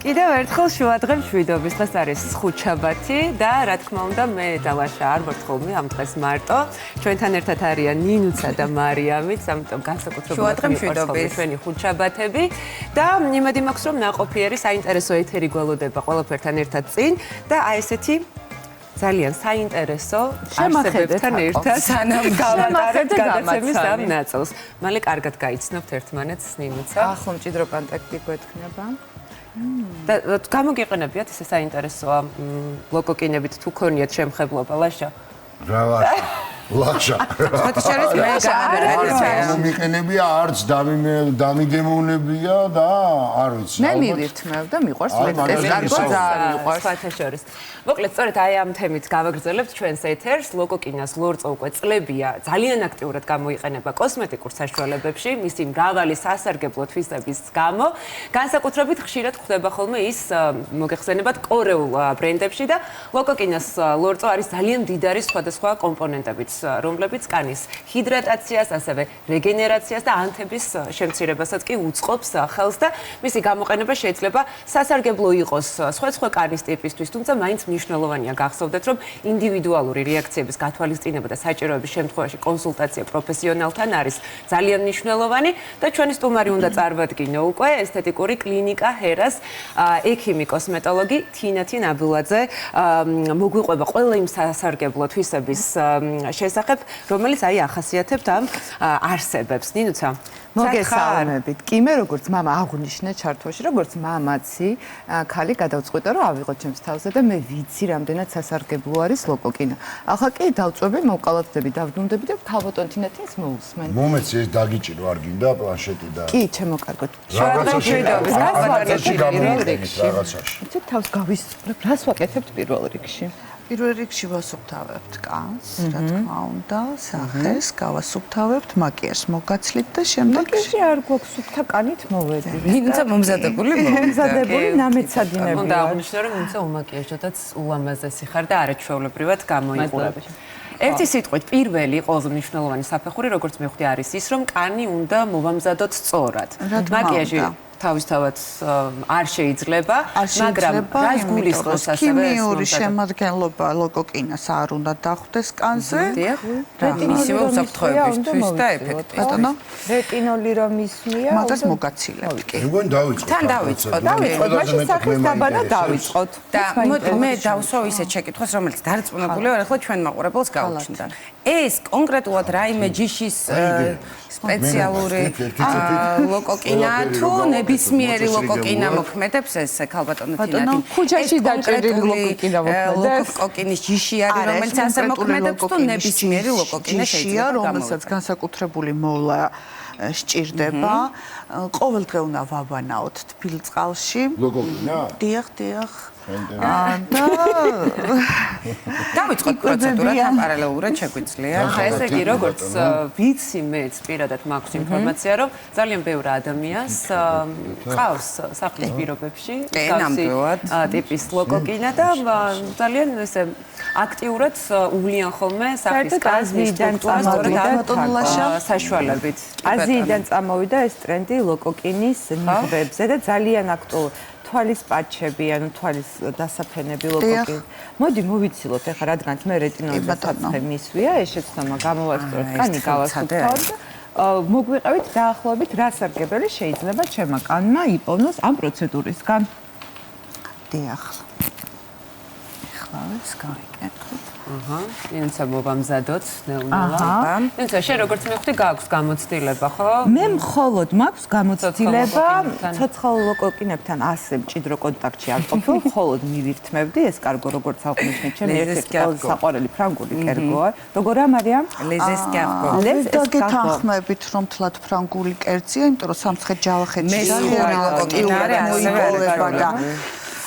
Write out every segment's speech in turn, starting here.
კიდევ ერთხელ შუადღე მშვიდობის დღეს არის ხუთშაბათი და რა თქმა უნდა მე დალაშა არ ვარ ხოლმე ამ დღეს მარტო. ჩვენთან ერთად არიან ნინუცა და მარიამიც, ამიტომ განსაკუთრებულად მშვიდობის ჩვენი ხუთშაბათები და იმედი მაქვს რომ ნაყოფიერი საინტერესო ეთერი გველოდება ყველაფერთან ერთად წინ და აი ესეთი ძალიან საინტერესო არსებებთან ერთად სანამ გავატარებთ გადაცემის ამ ნაწილს. მალე კარგად გაიცნობთ ერთმანეთს ნინუცა. ახლა მჭიდრო კონტაქტი გვექნება. და გამოგიყენებიათ ესე საინტერესოა ლოკოკინებით თუ ქონიათ შემხებლობა ლაშა? რა ლაშა. ხოთიშერის მე გამიგენებია არც დამიგემოვნებია და არ ვიცი. მე მივირთმევ და მიყვარს ლექტეს კარგო ძალიან მიყვარს. ხოთიშერის. მოკლედ სწორედ აი ამ თემით გავაგრძელებთ ჩვენს ეთერს. ლოკოკინას ლორწო უკვე წლებია ძალიან აქტიურად გამოიყენება კოსმეტიკურ საშუალებებში, მისი მრავალი სასარგებლო თვისების გამო. განსაკუთრებით ხშირად ხდება ხოლმე ის მოგეხსენებათ კორეულ ბრენდებში და ლოკოკინას ლორწო არის ძალიან მდიდარი სხვადასხვა კომპონენტებით, რომლებიც კანის ჰიდრატაციას, ასევე რეგენერაციას და ანთების შემცირებასაც კი უწყობს ხელს და მისი გამოყენება შეიძლება სასარგებლო იყოს სხვა კანის ტიპისთვის, თუმცა მაინც მნიშვნელოვანია გახსოვდეთ, რომ ინდივიდუალური რეაქციების გათვალისწინება და საჭიროების შემთხვევაში კონსულტაცია პროფესიონალთან არის ძალიან მნიშვნელოვანი და ჩვენი სტუმარი უნდა წარვადგინო უკვე ესთეტიკური კლინიკა ჰერას ექიმი კოსმეტოლოგი თინათი ნაბილაძე მოგვიყვება ყველა იმ სასარგებლო თვისების შესახებ, რომელიც აი ახასიათებთ ამ არსებებს. ნინუცა მოგესალმებით. კი მე როგორც მამა აღვნიშნე ჩართვაში, როგორც მამაცი, ქალი გადავწყვიტე რომ ავიღო ჩემს თავზე და მე ვიცი რამდენად სასარგებლო არის ლოკოკინა. ახლა კი დავწვევი, მოვყალატდები, დავდუნდები და ქალბატონ თინათინს მოусმენ. მომეც ეს დაგიჭირო არ გინდა პლანშეტი და კი, ჩემო კარგოთ. რაღაცაში რაღაცაში. იცით თავს გავისწრებ, რას ვაკეთებთ პირველ რიგში? პირველ რიგში ვასუფთავებთ კანს, რა თქმა უნდა, სახეს, გავასუფთავებთ, მაკიაჟს მოგაცლით და შემდეგ მაკიაჟი არ გვაქვს სუფთა კანით მოვედი. ნინუცა მომზადებული ნამეცადინებია. უნდა აღვნიშნო რომ ნინუცა უმაკიაჟოდაც ულამაზესი ხარ და არაჩვეულებრივად გამოიყურები. ერთი სიტყვით პირველი ყველაზე მნიშვნელოვანი საფეხური როგორც მე ხვდი არის ის რომ კანი უნდა მოვამზადოთ სწორად. მაკიაჟი თავისთავად არ შეიძლება, მაგრამ რას გულისხმობს ასევე ქიმიური შემადგენლობა ლოკოკინას არ უნდა დახვდეს კანზე. მისივე უსაფრთხოებისთვის და ეფექტი. ბატონო, რეტინოლი რომ ისმია, მაგას მოგაცილებთ კი. მეგონი დავიწყოთ. თან დავიწყოთ, მაშინ სახის დაბანა დავიწყოთ. და მოდი მე დავსვავ ისეთ შეკითხვას, რომელიც დარწმუნებული ვარ, ახლა ჩვენ მაყურებელს გაუჩნდა. ეს კონკრეტულად რაიმე ჯიშის სპეციალური ლოკოკინა თუ ნებისმიერი ლოკოკინა მოქმედებს ეს ქალბატონო თინათი? ქუჩაში დაჭერილი ლოკოკინა მოქმედებს. ლოკოკინის ჯიში არის, რომელიც ასე მოქმედებს თუ ნებისმიერი ლოკოკინა ჯიშია, რომელსაც განსაკუთრებული მოვლა სჭირდება. ყოველდღე უნდა ვაბანაოთ თბილ წყალში. ლოკოკინა? დიახ. დავიწყოთ პროცედურა პარალელურად შეგვიძლია. ახლა ესე იგი როგორც ვიცი მეც პირადად მაქვს ინფორმაცია რომ ძალიან ბევრი ადამიანს ყავს სახლის პირობებში ტიპის ლოკოკინა და ძალიან ესე აქტიურად უვლიან ხოლმე სახლის აზიიდან წამოვიდა საშუალებით. აზიიდან წამოვიდა ეს ტრენდი ლოკოკინის ნიღბებზე და ძალიან აქტუალური თვალის პატჩები, ანუ თვალის დასაფენები ლოკოკინით. მოდი მოვიცილოთ ახლა, რადგანაც მე რეტინოლის საცხე მისვია, ეს შეცდომა გამოვასწოროთ, კანი გავასუფთავოთ და მოგვიყევით დაახლოებით რა სარგებელი შეიძლება ჩემმა კანმა იპოვნოს ამ პროცედურისგან. დიახ. ახლა ეს გავიკეთოთ. ნინუცა მოვამზადოთ ნელ-ნელა. ნინუცა შენ როგორც მივხვდი გაქვს გამოცდილება, ხო? მე მხოლოდ მაქვს გამოცდილება ცოცხალ ლოკოკინებთან ასე მჭიდრო კონტაქტში არ ყოფილ, მხოლოდ მივირთმევდი, ეს კარგო როგორც აღვნიშნე, ჩემი ერთ-ერთი ყველაზე საყვარელი ფრანგული კერგოა. როგორია მარიამ? ლეზეს კერგო. დაგეთანხმებით რომ თლათ ფრანგული კერძია, იმიტომ რომ სამცხე ჯავახეთში მე ლოკოკინა არის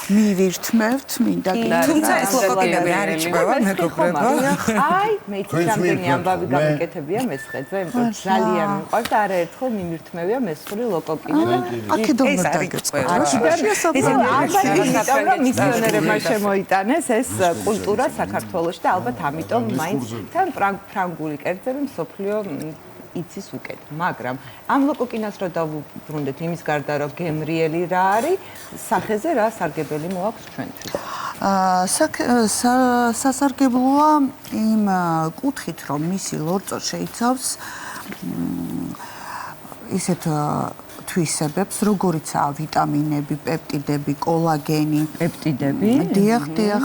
მივირთმევთ, მინდა თუმცა ეს ლოკოკინები არ იჭმევა მეგობრებო. აი, მე რამდენი ამბავი გამეკეთებია მესხეთზე, იმიტომ ძალიან მიყვარს და არაერთხელ მიმირთმევია მესხური ლოკოკინი. აქედან უნდა დაგეწყება. ამიტომ მისიონერებმა შემოიტანეს ეს კულტურა საქართველოში და ალბათ ამიტომ მაინც თან ფრანგული კერძები მსოფლიო იცის უკეთ. მაგრამ ამ ლოკოკინას რო დავუბრუნდეთ იმის გარდა რომ გემრიელი რა არის, სახეზე რა სარგებელი მოაქვს ჩვენთვის? სასარგებლოა იმ კუთხით, რომ მისი ლორწო შეიცავს ისეთ თვისებებს, როგორიცაა ვიტამინები, პეპტიდები, კოლაგენი. პეპტიდები? დიახ,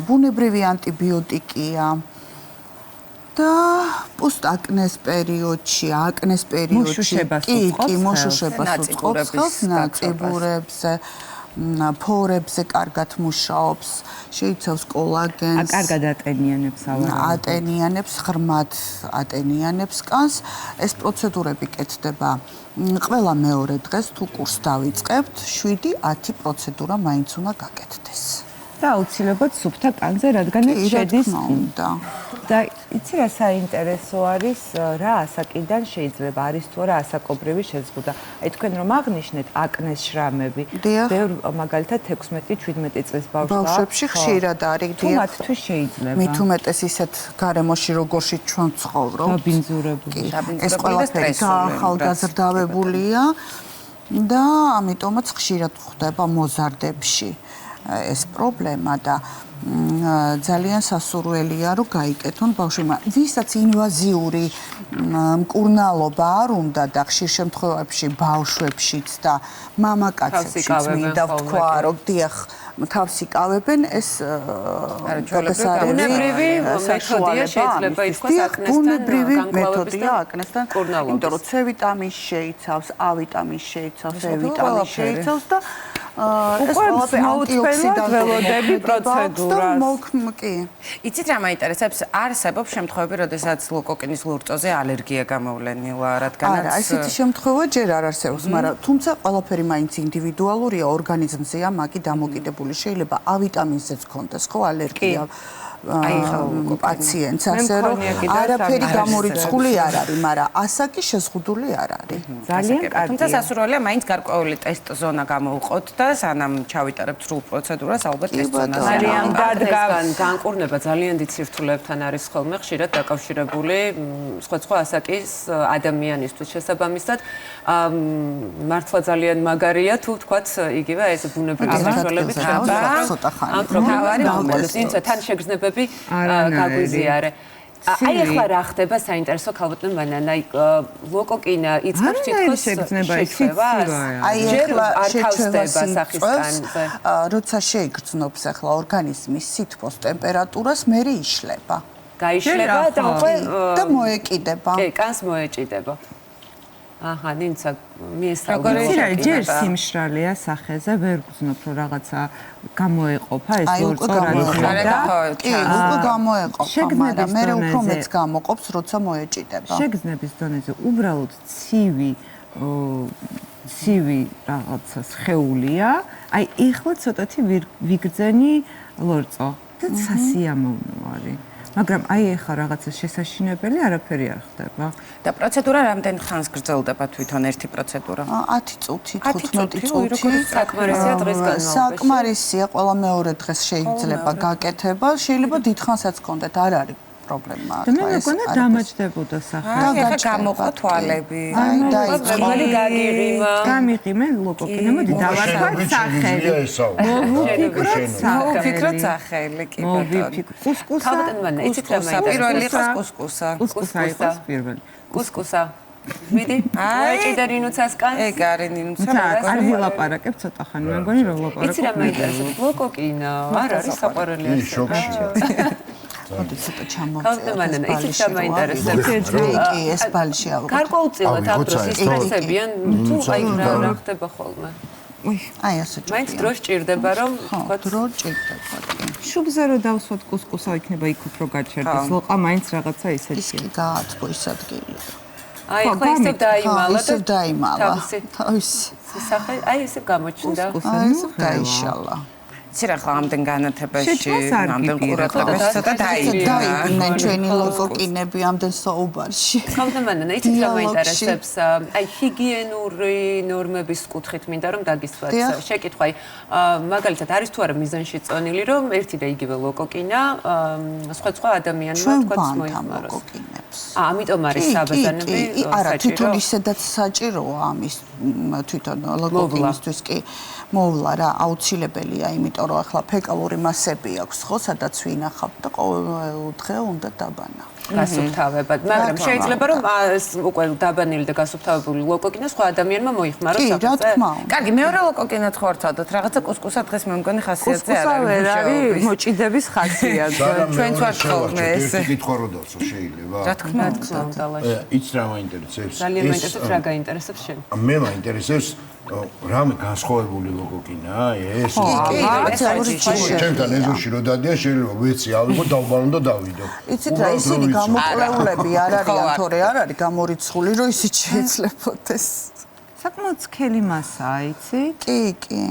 ბუნებრივი ანტიბიოტიკია. და პოსტაკნეს პერიოდში, აკნეს პერიოდში, მოშუშებას უწყობს, ნაწიბურებზე, ფორებზე კარგად მუშაობს, შეიცავს კოლაგენს. კარგად ატენიანებს ატენიანებს, ღრმად ატენიანებს კანს. ეს პროცედურები კეთდება ყველა მეორე დღეს, თუ კურსს დავიწყებთ, 7-10 პროცედურა მაინც უნდა გაკეთდეს. და აუცილებლად სუფთა კანზე, რადგანაც შედის უნდა. და იცი რა საინტერესო არის, რა ასაკიდან შეიძლება არის თუ არა ასაკობრივი შეზღუდვა. აი თქვენ რომ აღნიშნეთ აკნეს შრამები, ბევრ მაგალითად 16-17 წლის ბავშვებში ხშირად არის, თუ მათთვის შეიძლება. მით უმეტეს ისეთ გარემოში, როგორში ჩვენ ცხოვრობ. დაბინძურებული. ეს ყველაფერი ახალგაზრდავებულია და ამიტომაც ხშირად ხდება მოზარდებში. ეს პრობლემა და ძალიან სასურველია რომ გაიკეთონ ბავშვებმა. ვისაც ინვაზიური მკურნალობა არ უნდა და ხშირ შემთხვევებში ბავშვებშიც და მამაკაცებშიც მინდა ვთქვა რომ დიახ თავს იკავებენ ეს ბუნებრივი მეთოდია შეიძლება ითქვას ბუნებრივი მეთოდია აკნესთან იმიტომ რომ C ვიტამინს შეიცავს, A ვიტამინს შეიცავს, E ვიტამინს შეიცავს და ეს ყველაფერი მოუწმენლად ველოდები პროცედურას. კი. იცით რა მაინტერესებს? არსებობს შემთხვევები, როდესაც ლოკოკინის ლურწოზე ალერგია გამოვლენილა, რადგანაც არა, ესეთი შემთხვევა ჯერ არ არსებობს, მაგრამ თუმცა ყველაფერი მაინც ინდივიდუალურია, ორგანიზმზეა მაგი დამოკიდებული. შეიძლება A ვიტამინზეც გქონდეს ხო ალერგია. პაციენტს ასე რომ არაფერი გამორიცხული არ არის, მაგრამ ასაკი შეზღუდული არ არის. ძალიან კარგი. თუმცა სასურველია მაინც გარკვეული ტესტ ზონა გამოვყოთ და სანამ ჩავიტარებთ სრულ პროცედურას, ალბათ ტესტ ზონაზე. ძალიან დადგან განკურნება ძალიან დიდ სირთულეებთან არის ხოლმე ხშირად დაკავშირებული სხვა ასაკის ადამიანისთვის შესაბამისად. მართლა ძალიან მაგარია თუ თქვათ იგივე ეს ბუნებრივი საშუალებით ამ თან შეგრძნებები გაგვიზიარე. აი ახლა რა ხდება საინტერესო ქალბატონ მანანა, ლოკოკინა იწყებს თითქოს შეჩვევას. აი ახლა შეჩვევას სახისკანზე. როცა შეიგრძნობს ახლა ორგანიზმის სითბოს ტემპერატურას, მერე იშლება. გაიშლება და უკვე და მოეკიდება. კი, კანს მოეჭიდება. აჰა, ნინცა მიესწავლა. როგორ ჯერ სიმშრალეა სახეზე, ვერ გძნობ რომ რაღაცა გამოეყოფა ეს ლორწო რა კი, უკვე გამოეყოფა, მაგრამ მე უფრო მეც გამოყოფს, როცა მოეჭიდება. შეგრძნების დონეზე უბრალოდ ცივი რაღაცა სხეულია, აი ეხლა ცოტათი ვიგრძენი ლორწო და სასიამოვნო არის. მაგრამ აი ეხლა რაღაცა შესაშინებელი არაფერი არ ხდება. და პროცედურა რამდენ ხანს გრძელდება თვითონ ერთი პროცედურა? 10 წუთი, 15 წუთი. საკმარისია დღის განმავლობაში. საკმარისია, ყველა მეორე დღეს შეიძლება გაკეთება, შეიძლება დიდხანსაც გქონდეთ, არ არის პრობლემა. და მე მგონა დამაჯდებოდა სახე. ახლა გამოყო თვალები. აი დაიწყო. გაგირიმა. გამიყიმე ლოკოკინა, მოდი დავარქვათ სახელი. მოვფიქროთ სახელი, კი ბატონო. კუსკუსა. პირველი იყო კუსკუსა. კუსკუსა იყოს პირველი. კუსკუსა. მიდი. მოეჭიდა რინუცას კანს. ეგ არის ნინუცა. არ ვილაპარაკებ ცოტა ხანი, მე მგონი რომ ვლაპარაკობ. იცი რა მაინტერესებს? ლოკოკინა არ არის საყვარელი ასაკი. მოდი ცოტა ჩამოვწევ. იცით რა მაინტერესებს? კი, ეს ბალში ავიღოთ. გარკვეულწილად ამ დროს ისტრესებიან, თუ აი რა ხდება ხოლმე. აი ასე ჭირდება. მაინც დრო სჭირდება რომ თქვა დრო ჭირდება. შუბზე რო დავსვათ კუსკუსა იქნება იქ უფრო გაჩერდეს. ლოყა მაინც რაღაცა ის ისეთია. კი გაათბო ის ადგილი. აი ხო ისე დაიმალა და დაიმალა. თავისი სახე აი ესე გამოჩნდა. აი ესე დაიშალა. იცი რა ხლა ამდენ განათებაში, შეჭმას არ ამდენ გიგირა, ყურადღებას ცოტა დაიჭირა. დაიდნენ ჩვენი ლოგოკინები ამდენ საუბარში. ხავდემანა, იცით რა მაინტერესებს? აი ჰიგიენური ნორმების კუთხით მინდა რომ დაგისვათ შეკითხვა. მაგალითად არის თუ არა მიზანში წონილი რომ ერთი და იგივე ლოკოკინა სხვა ადამიანმა თქვაც მოიხმაროს. ამიტომ არის საბაზანები არა, თვითონ ისედაც საჭიროა ამის თვითონ ლოგოკინისთვის კი მოვლა რა, აუცილებელია, იმიტომ რომ ახლა ფეკალური მასები აქვს, ხო, სადაც ვინახავთ და ყოველ დღე უნდა დაბანა. გასუფთავებად, მაგრამ შეიძლება რომ უკვე დაბანილი და გასუფთავებული ლოკოკინა სხვა ადამიანმა მოიხმაროს კი, რა თქმა უნდა. კარგი, მეორე ლოკოკინა თუ არ ცალდოთ, რაღაცა კუსკუსა დღეს მე მგონი ხასიათზე არ არის მოჭიდების ხასიათზე. ჩვენც ვართ ხოლმე ეს. კითხვა რო დავსო შეიძლება? რა თქმა უნდა. იც რა მაინტერესებს? ძალიან მაინტერესებს რა გაინტერესებს შენ? მე მაინტერესებს რამე განსხვავებული ლოგოკინაა ეს? ჩემთან ეზოში რო დადია შეიძლება ვეცი ავიღო დავბალო და დავიდო. იცით რა, ისინი გამოკვლეულები არ არიან, თორე არ არის გამორიცხული, რომ ისიც შეიძლებოდეს. საკმაოდ სქელი მასაა, იცით? კი.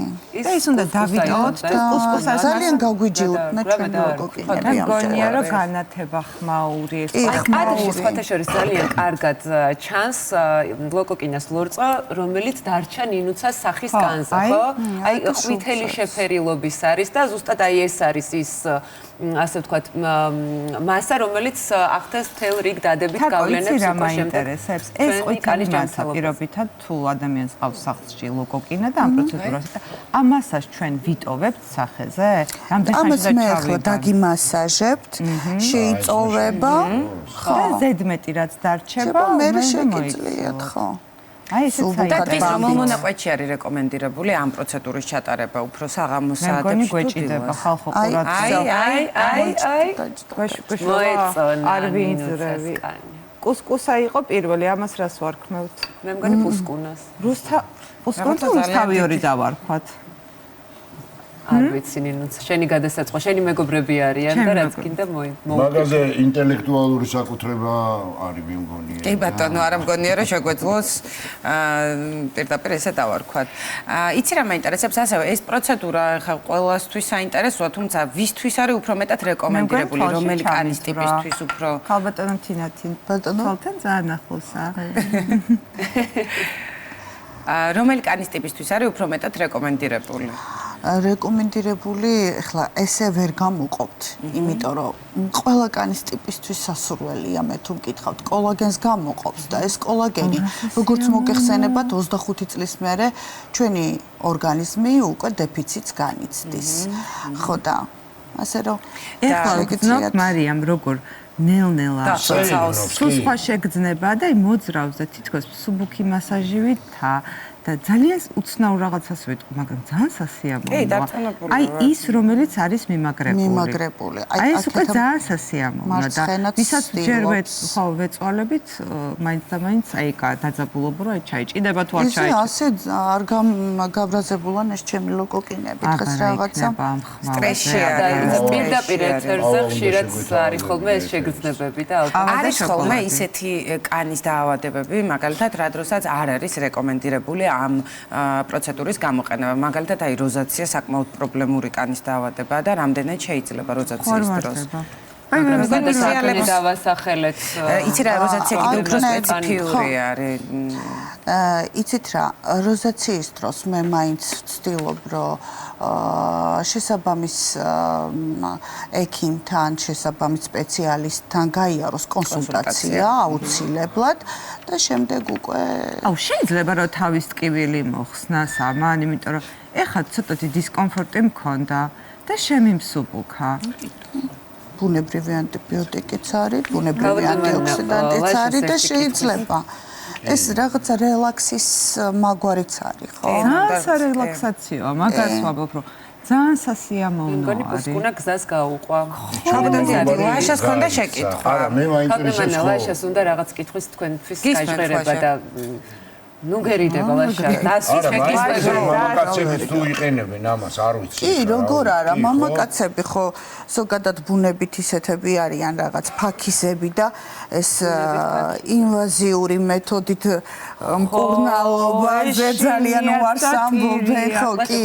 და ის უნდა დავიდოთ და კუსკუსას ძალიან გაგვიჯილდნენ ჩვენი ლოგოკინები ამ გონია რომ განათება ხმაური ეს კადრში სხვათა შორის ძალიან კარგად ჩანს ლოკოკინას ლორწა, რომელიც დარჩა ნინუცას სახის განზე, ხო? აი ყვითელი შეფერილობის არის და ზუსტად აი ეს არის ის ასე ვთქვათ მასა, რომელიც ახდენს მთელ რიგ დადებით გავლენებს უკვე მაინტერესებს. ეს ყვითელი მასა პირობითად თუ ადამიანს ყავს სახლში ლოკოკინა და ამ პროცედურას და ამ მასას ჩვენ ვიტოვებთ სახეზე? ამას მე ახლა დაგიმასაჟებთ, შეიწოვება, ხო, ზედმეტი რაც დარჩება, მე შეგიძლიათ, ხო. აი ესეც საინტერესოა. და რომელ მონაკვეთში არის რეკომენდირებული ამ პროცედურის ჩატარება? უფრო საღამო საათებში მეგონი გვეჭიდება ხალხო ყურადღება. არ ვიძრევი. კუსკუსა იყო პირველი, ამას რას ვარქმევთ? მე მგონი პუსკუნას. პუსკუნას თავი ორი დავარქვათ. არ ვიცი ნინუც, შენი გადასაწყო, შენი მეგობრები არიან და რაც კიდე მაგაზე ინტელექტუალური საკუთრება არის მე მგონია. კი ბატონო, არ მგონია რომ შეგვეძლოს პირდაპირ ესე დავარქვათ. იცი რა მაინტერესებს ასევე ეს პროცედურა ხა ყველასთვის საინტერესოა, თუმცა ვისთვის არის უფრო მეტად რეკომენდირებული, რომელი კანის ტიპისთვის უფრო? ხალბატონო თინათინ, ბატონო თალთან ძალიან ახლოსა. რომელი კანის ტიპისთვის არის უფრო მეტად რეკომენდირებული? რეკომენდირებული, ეხლა ესე ვერ გამოყოფთ, იმიტომ რომ ყველა კანის ტიპისთვის სასურველია, მე თუ მკითხავთ, კოლაგენს გამოყოფს და ეს კოლაგენი, როგორც მოგეხსენებათ, 25 წლის მერე ჩვენი ორგანიზმი უკვე დეფიციტს განიცდის. ხო და ასე რომ ეხლა გძნობთ მარიამ როგორ ნელ-ნელა სულ სხვა შეგრძნება და მოძრავს და თითქოს მსუბუქი მასაჟივითა და ძალიან უცნაურ რაღაცას ვეთქვი, მაგრამ ძალიან სასიამოვნოა. აი ის რომელიც არის მიმაგრებული. აი ეს უკვე ძალიან სასიამოვნოა და ვისაც ჯერ ვეწვალებით, მაინც და მაინც აი დაძაბულობ რომ აი ჩაიჭიდება თუ არ ჩაიჭიდება. ასე არ გაბრაზებულან ეს ჩემი ლოკოკინები დღეს რაღაცა სტრესია და პირდაპირ ეთერზე ხშირად არის ხოლმე ეს შეგრძნებები და არის ხოლმე ისეთი კანის დაავადებები, მაგალითად რა დროსაც არ არის რეკომენდირებული ამ პროცედურის გამოყენება. მაგალითად, აი როზაცია საკმაოდ პრობლემური კანის დაავადებაა და რამდენად შეიძლება როზაციის დროს. მაგრამ სპეციალებს დავასახელეთ. იცი რა, როზაცია კიდევ უფრო სპეციფიური არის. იცით რა, როზაციის დროს მე მაინც ვცდილობ, რომ შესაბამის ექიმთან, შესაბამის სპეციალისტთან გაიაროს კონსულტაცია აუცილებლად და შემდეგ უკვე აუ შეიძლება რომ თავის ტკივილი მოხსნას ამან, იმიტომ რომ ეხლა ცოტათი დისკომფორტი მქონდა და შემიმსუბუქა. ბუნებრივი ანტიბიოტიკიც არის, ბუნებრივი ანტიოქსიდანტიც არის და შეიძლება ეს რაღაცა რელაქსის მაგვარიც არის, ხო? ძალიან სარელაქსაციოა, მაგას ვამბობ, რომ ძალიან სასიამოვნოა. მგონი პუსკუნა გზას გაუყვა. ლაშას ქონდა შეკითხვა. არა, მე მაინტერესებს ხო. ლაშას უნდა რაღაც კითხვის თქვენთვის გაიჟღერება და ნუ გერიდება ლაშა. დასვით ეკისრება. მამაკაცები თუ იყენებენ ამას, არ ვიცი. კი, როგორ არა, მამაკაცები ხო ზოგადად ბუნებით ისეთები არიან რაღაც ფაქიზები და ეს ინვაზიური მეთოდით მკურნალობაზე ძალიან უარს ამბობენ ხო კი.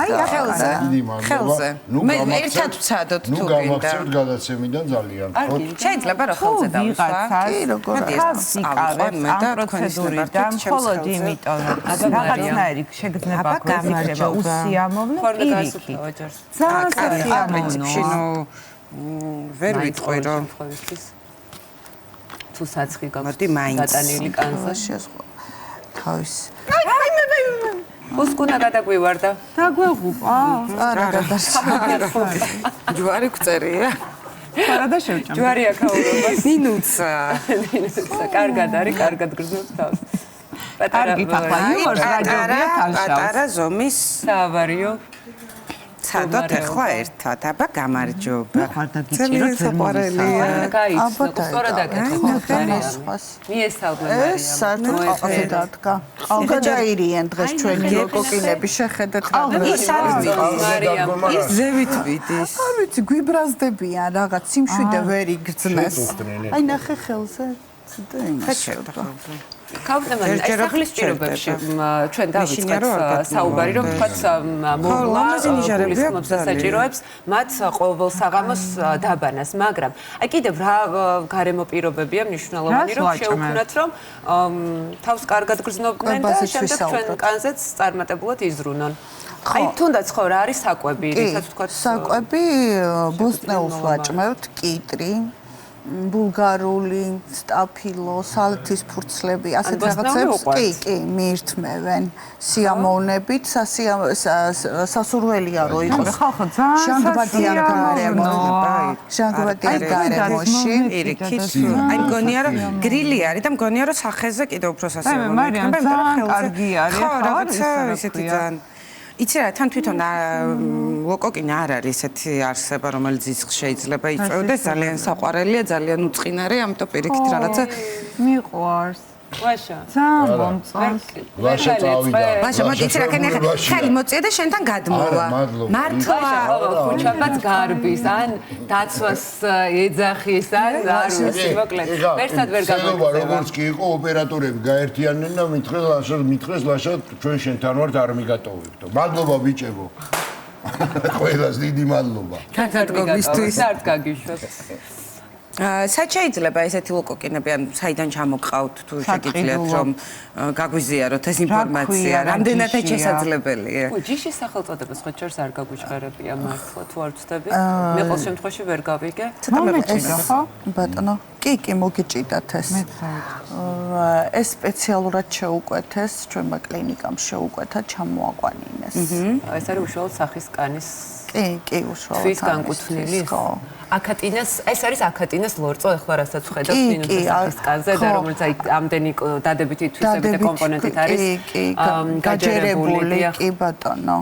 აი ახალზე. ხელზე. მე ერთად ვცადოთ თუ ნუ გინდა. გამახსენებთ გადაცემიდან ძალიან. ხო? შეიძლება რა ხელზე დავისვა. კი, როგორ არა. ავიღოთ მე და პროცედურიდან მხოლოდ იმიტომ რაღაცნაირი შეგრძნება გვექნება უსიამოვნო პირიქით. ძალიან სიამოვნო. ვერ ვიტყვი რომ თუ საცხი გაქვს. მოდი მაინც. დატანილი კანზე. თავის. უსკუნა გადაგვივარდა. დაგვეღუპა. არა, გადასახა. ჯვარი გწერია. არა და შევჭამ. ჯვარი აკაურობას. ნინუცა. კარგად არის, კარგად გრძნობს თავს. კარგით ახლა იორს რაჯობია თავშავს. პატარა ზომის საავარიო. ცადოთ ახლა ერთად. აბა გამარჯობა. ხარ დაგიჭიროთ საყვარელია. გაიცნო, სწორად აკეთებ. მიესალმე მარიამ. ეს საერთოდ ყავზე დადგა. ყავგაჯაირიან დღეს ჩვენი ლოკოკინები შეხედეთ რა. ის არის მარიამ. ის ზევით ვიდის. არ ვიცი, გვიბრაზდებიან რაღაც სიმშვიდე ვერ იგრძნეს. აი ნახე ხელზე. ცოტა იმაშევდა. კავტემანი ეს სახლის პირობებში ჩვენ დავიწყეთ საუბარი რომ თქვათ მოვლა გულისხმობს საჭიროებს მათ ყოველ საღამოს დაბანას მაგრამ აი კიდევ რა გარემო პირობებია მნიშვნელოვანი რომ შეუქმნათ რომ თავს კარგად გრძნობდნენ და შემდეგ ჩვენ კანზეც წარმატებულად იზრუნონ აი თუნდაც ხო რა არის საკვები რითაც თქვათ საკვები ბოსტნეულს ვაჭმევთ კიტრი ბულგარული, სტაფილო, სალთის ფურცლები, ასეთ რაღაცებს კი, მიირთმევენ სიამოვნებით, სასურველია რო იყოს. ხალხო ძალიან ჟანგბადიან გარემოში. პირიქით. აი მგონია რომ გრილი არის და მგონია რომ სახეზე კიდევ უფრო სასიამოვნო. მარიამ ძალიან კარგი არის. ხო, რაღაცა ისეთი ძალიან იცი რა, თან თვითონ ლოკოკინა არ არის ესეთი არსება, რომელიც ისხ შეიძლება იწვევდეს, ძალიან საყვარელია, ძალიან უწყინარე, ამიტომ პირიქით რაღაცა მიყვარს. ვაშა. ძალიან მომწონს. ვაშა წავიდა. ვაშა, მოდი რა კენ ახლა ხელი მოწია და შენთან გადმოვა. მართლა ხუჩაბაც გარბის, ან დაცვას ეძახის, ან არ ვიცი, მოკლედ. ვერსად ვერ გამოგწევა. როგორც კი იყო ოპერატორები გაერთიანდნენ და მითხრეს ლაშა ჩვენ შენთან ვართ არ მიგატოვებდო. მადლობა ბიჭებო. ყველას დიდი მადლობა. გაგადგობისთვის. არ გაგიშვებს. სად შეიძლება ესეთი ლოკოკინები ან საიდან ჩამოყავთ თუ შეგიძლიათ რომ გაგვიზიაროთ ეს ინფორმაცია რამდენად შესაძლებელია ჯიშის სახელწოდებას ხო ჩერს არ გაგვიჩღერებია მართლა თუ არ ვწდები მე ყოველ შემთხვევაში ვერ გავიგე ცოტა მეყიდა ხო ბატონო კი მოგიჭიდათ ეს ეს სპეციალურად შეუკვეთეს ჩვენმა კლინიკამ შეუკვეთა ჩამოაყვანინეს ეს არის უშუალოდ სახის კანის კი უშუალოდ თვის განკუთვნილი ხო აკატინას ეს არის აკატინას ლორწო ახლა რასაც ვხედავ ფინანსის სახის კანზე და რომელიც აი ამდენი დადებითი თვისებით და კომპონენტით არის გაჯერებული კი ბატონო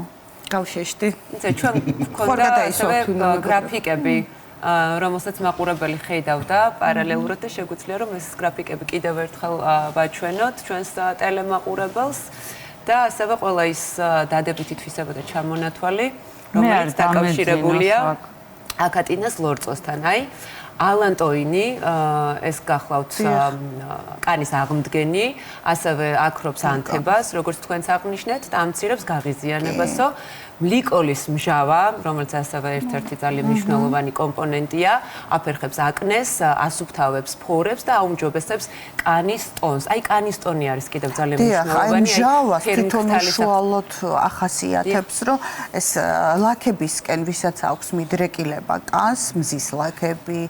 გავშეშდი იცი ჩვენ გქონდა ასევე გრაფიკები რომელსაც მაყურებელი ხედავდა პარალელურად და შეგვიძლია რომ ეს გრაფიკები კიდევ ერთხელ ვაჩვენოთ ჩვენს ტელემაყურებელს და ასევე ყველა ის დადებითი თვისება და ჩამონათვალი რომელიც დაკავშირებულია აკატინას ლორწოსთან. აი, ალანტოინი ეს გახლავთ კანის აღმდგენი, ასევე აკრობს ანთებას, როგორც თქვენც აღნიშნეთ, და ამცირებს გაღიზიანებასო. მლიკოლის მჟავა, რომელიც ასევე ერთ-ერთი ძალიან მნიშვნელოვანი კომპონენტია, აფერხებს აკნეს, ასუფთავებს ფორებს და აუმჯობესებს კანის ტონს. აი, კანის ტონი არის კიდევ ძალიან მნიშვნელოვანი. აი, მჟავა თვითონ უშუალოდ ახასიათებს, რომ ეს ლაქებისკენ, ვისაც აქვს მიდრეკილება კანს, მზის ლაქები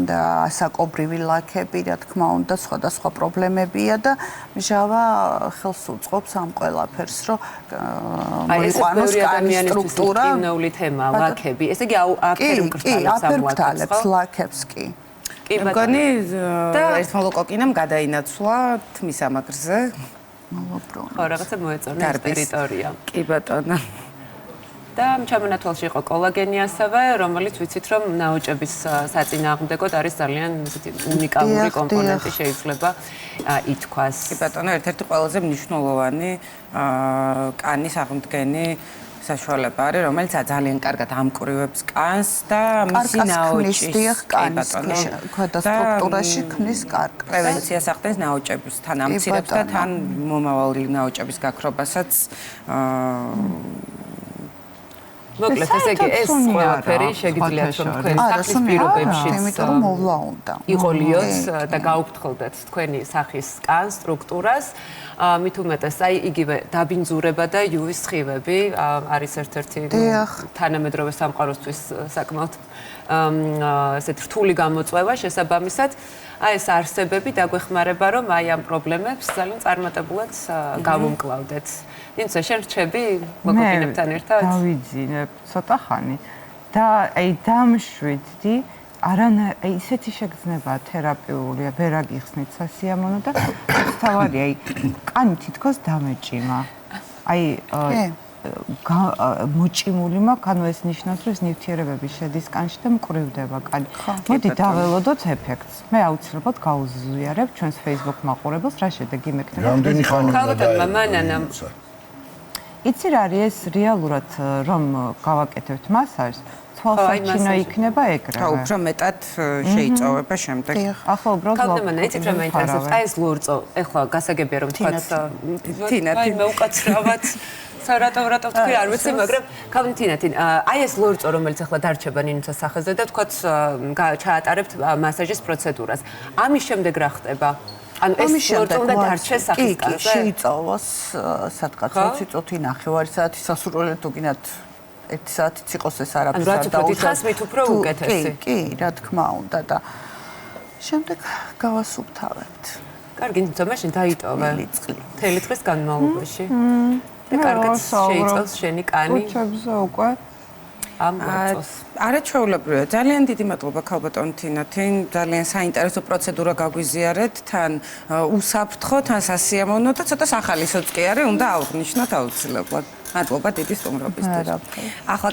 და საკობრივი ლაქები, რა თქმა უნდა, სხვადასხვა პრობლემებია და მჟავა ხელს უწყობს ამ ყველაფერს, რომ მოიყვანოს კანის სტრუქტურა. კინოული თემა, ლაქები. ესე იგი, აფერმკრთალებს ლაქებს კი. კი, მგონი ერთმა ლოკოკინამ გადაინაცვლა თმის ამაგრზე. ხო, რაღაცა მოეწონა ეს ტერიტორია. კი, ბატონო. და ჩამონათვალში იყო კოლაგენი ასევე, რომელიც ვიცით რომ ნაოჭების საწინააღმდეგოდ არის ძალიან ისეთი უნიკალური კომპონენტი შეიძლება ითქვას. კი ბატონო, ერთ-ერთი ყველაზე მნიშვნელოვანი კანის აღმდგენი საშუალება არის, რომელიც ძალიან კარგად ამკრივებს კანს და მისი ნაოჭის კანის ქვედა სტრუქტურაში ქმნის კარგ პრევენციას ახდენს ნაოჭების თან ამცირებს და თან მომავალი ნაოჭების გაქრობასაც მოკლედ ესე იგი ეს ყველაფერი შეგიძლიათ რომ თქვენ სახის პირობებში იმიტომ რომ მოვლა უნდა იყოლიოთ და გაუფრთხილდეთ თქვენი სახის კანს სტრუქტურას მით უმეტეს აი იგივე დაბინძურება და იუვის სხივები არის ერთ-ერთი თანამედროვე სამყაროსთვის საკმაოდ ესეთ რთული გამოწვევა შესაბამისად აი ეს არსებები დაგვეხმარება რომ აი ამ პრობლემებს ძალიან წარმატებულად გავუმკლავდეთ. ნინცა შენ რჩები ლოკოკინებთან ერთად? დავიძინებ ცოტა ხანი და აი დამშვიდდი აი ისეთი შეგრძნება თერაპიულია ვერ აგიხსნით სასიამოვნო და თავარი აი კანი თითქოს დამეჭიმა. აი მოჭიმული მაქვს, ანუ ეს ნიშნავს, რომ ეს ნივთიერებები შედის კანში და მკვრივდება კანი. მოდი დაველოდოთ ეფექტს. მე აუცილებლად გაუზიარებ ჩვენს Facebook მაყურებელს, რა შედეგი მექნება. რამდენი ხანი უნდა მანანამ იცი რა არის ეს რეალურად რომ გავაკეთებთ მასაჟს, თვალსაჩინო იქნება ეგრევე. და უფრო მეტად შეიწოვება შემდეგ. ახლა უბრალოდ კალდემანა იცით რა მაინტერესებს? აი ეს ლურწო, ეხლა გასაგებია რომ თქვაც თინა მე უკაცრავად რატო თქვი არ ვიცი, მაგრამ კალდემანა აი ეს ლურწო რომელიც ახლა დარჩება ნინუცას სახეზე და თქვაც ჩაატარებთ მასაჟის პროცედურას. ამის შემდეგ რა ხდება? ანუ ეს ლურწო უნდა დარჩეს სახის კანზე? შეიწოვოს სადღაც 20 წუთი ნახევარი საათი სასურველად თუ გინდათ 1 საათიც იყოს ეს არაფერს არ დაუშვათ. მით უფრო უკეთესი. კი, რა თქმა უნდა და შემდეგ გავასუფთავებთ. კარგი, თუმცა მაშინ დაიტოვე. მთელი დღის განმავლობაში. და კარგად შეიწევს შენი კანი. უჩებზე უკვე ამ ლურწოს. არაჩვეულებრივია. ძალიან დიდი მადლობა ქალბატონ თინა. ძალიან საინტერესო პროცედურა გაგვიზიარეთ. თან უსაფრთხო, თან სასიამოვნო და ცოტა სახალისოც კი არის, უნდა აღვნიშნოთ აუცილებლად. მადლობა დიდი სტუმრობისთვის. ახლა